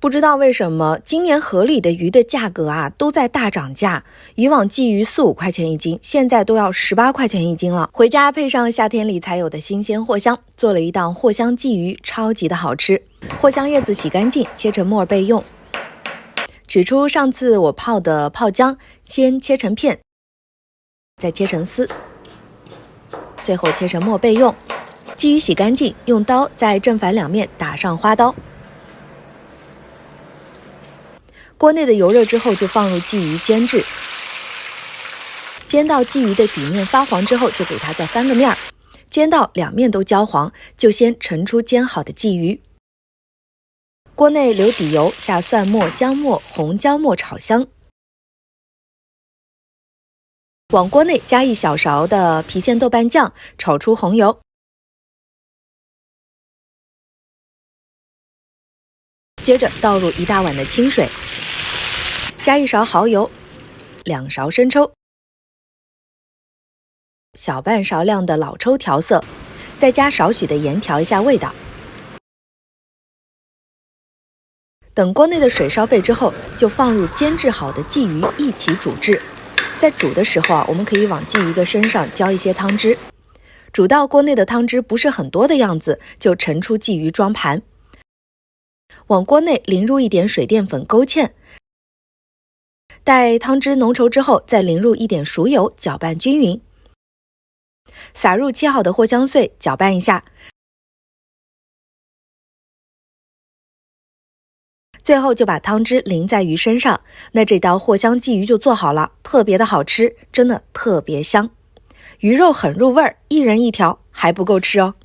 不知道为什么今年河里的鱼的价格都在大涨价，以往鲫鱼4、5块钱一斤，现在都要18块钱一斤了。回家配上夏天里才有的新鲜藿香，做了一道藿香鲫鱼，超级的好吃。藿香叶子洗干净，切成末备用。取出上次我泡的泡姜，先切成片，再切成丝，最后切成末备用。鲫鱼洗干净，用刀在正反两面打上花刀。锅内的油热之后，就放入鲫鱼煎制。煎到鲫鱼的底面发黄之后，就给它再翻个面儿。煎到两面都焦黄，就先盛出煎好的鲫鱼。锅内留底油，下蒜末、姜末、红椒末炒香。往锅内加1小勺的郫县豆瓣酱，炒出红油。接着倒入1大碗的清水，加1勺蚝油，2勺生抽，小半勺量的老抽调色，再加少许的盐调一下味道。等锅内的水烧沸之后，就放入煎制好的鲫鱼一起煮制。在煮的时候我们可以往鲫鱼的身上浇一些汤汁，煮到锅内的汤汁不是很多的样子，就盛出鲫鱼装盘。往锅内淋入一点水淀粉勾芡，待汤汁浓稠之后，再淋入一点熟油，搅拌均匀。撒入切好的藿香碎，搅拌一下。最后就把汤汁淋在鱼身上，那这道藿香鲫鱼就做好了，特别的好吃，真的特别香。鱼肉很入味儿，1人1条还不够吃哦。